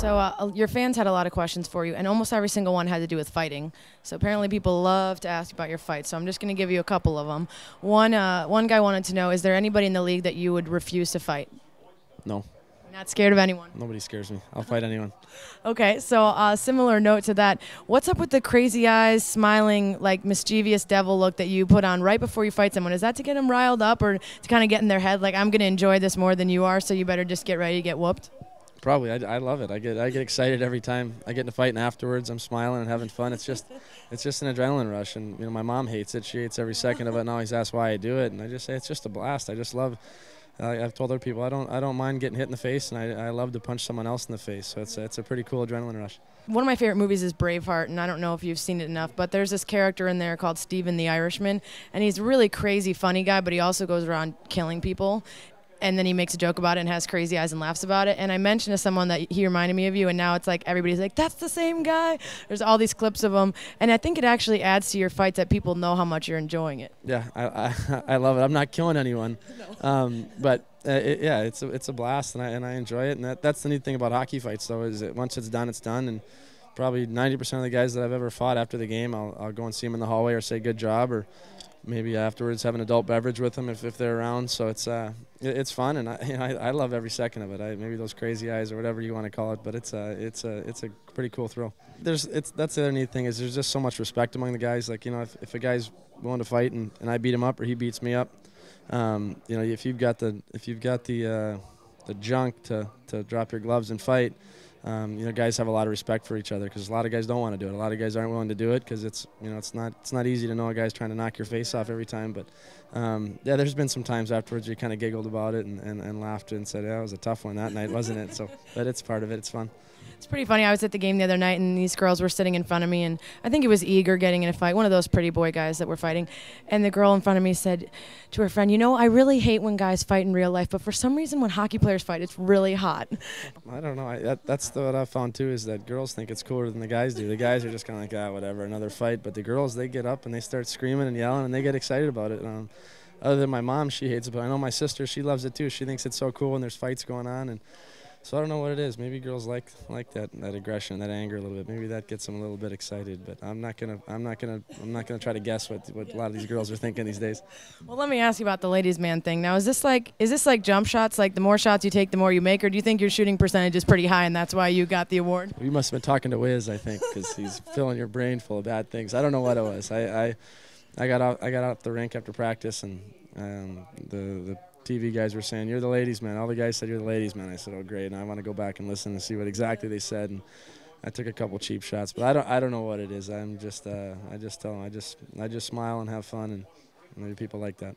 So your fans had a lot of questions for you, and almost every single one had to do with fighting. So apparently people love to ask about your fights. So I'm just going to give you a couple of them. One guy wanted to know, is there anybody in the league that you would refuse to fight? No. You're not scared of anyone? Nobody scares me. I'll fight anyone. Okay, so similar note to that. What's up with the crazy eyes, smiling, like mischievous devil look that you put on right before you fight someone? Is that to get them riled up or to kind of get in their head, like, I'm going to enjoy this more than you are, so you better just get ready to get whooped? Probably. I love it. I get excited every time I get in a fight, and afterwards I'm smiling and having fun. It's just an adrenaline rush, and my mom hates it. She hates every second of it, and always asks why I do it, and I just say it's just a blast. I just love. I've told other people I don't mind getting hit in the face, and I love to punch someone else in the face. So it's a pretty cool adrenaline rush. One of my favorite movies is Braveheart, and I don't know if you've seen it enough, but there's this character in there called Stephen the Irishman, and he's a really crazy, funny guy, but he also goes around killing people. And then he makes a joke about it and has crazy eyes and laughs about it. And I mentioned to someone that he reminded me of you, and now it's like everybody's like, that's the same guy. There's all these clips of him. And I think it actually adds to your fights that people know how much you're enjoying it. Yeah, I love it. I'm not killing anyone. No. But it's a blast, and I enjoy it. And that's the neat thing about hockey fights, though, is that once it's done, it's done. And probably 90% of the guys that I've ever fought after the game, I'll go and see them in the hallway or say good job, or maybe afterwards have an adult beverage with them if they're around. So it's fun, and I love every second of it. Maybe those crazy eyes or whatever you want to call it, but it's a pretty cool thrill. That's the other neat thing is there's just so much respect among the guys. Like, if a guy's willing to fight and I beat him up or he beats me up, if you've got the junk to drop your gloves and fight. Guys have a lot of respect for each other because a lot of guys don't want to do it. A lot of guys aren't willing to do it because it's not easy to know a guy's trying to knock your face off every time. But there's been some times afterwards you kind of giggled about it and laughed and said, yeah, it was a tough one that night, wasn't it? So, but it's part of it. It's fun. It's pretty funny. I was at the game the other night, and these girls were sitting in front of me, and I think it was Eager getting in a fight, one of those pretty boy guys that were fighting. And the girl in front of me said to her friend, I really hate when guys fight in real life, but for some reason when hockey players fight, it's really hot. I don't know. That's what I've found, too, is that girls think it's cooler than the guys do. The guys are just kind of like, whatever, another fight. But the girls, they get up and they start screaming and yelling, and they get excited about it. Other than my mom, she hates it, but I know my sister, she loves it, too. She thinks it's so cool when there's fights going on. And so I don't know what it is. Maybe girls like that aggression, that anger a little bit. Maybe that gets them a little bit excited. But I'm not gonna try to guess what a lot of these girls are thinking these days. Well, let me ask you about the ladies' man thing. Now, is this like jump shots? Like the more shots you take, the more you make, or do you think your shooting percentage is pretty high and that's why you got the award? You must have been talking to Wiz, I think, because he's filling your brain full of bad things. I don't know what it was. I got out the rink after practice, and the TV guys were saying, you're the ladies' man. All the guys said you're the ladies' man. I said, oh, great. And I want to go back and listen and see what exactly they said. And I took a couple cheap shots, but I don't know what it is. I just tell them I just smile and have fun, and maybe people like that.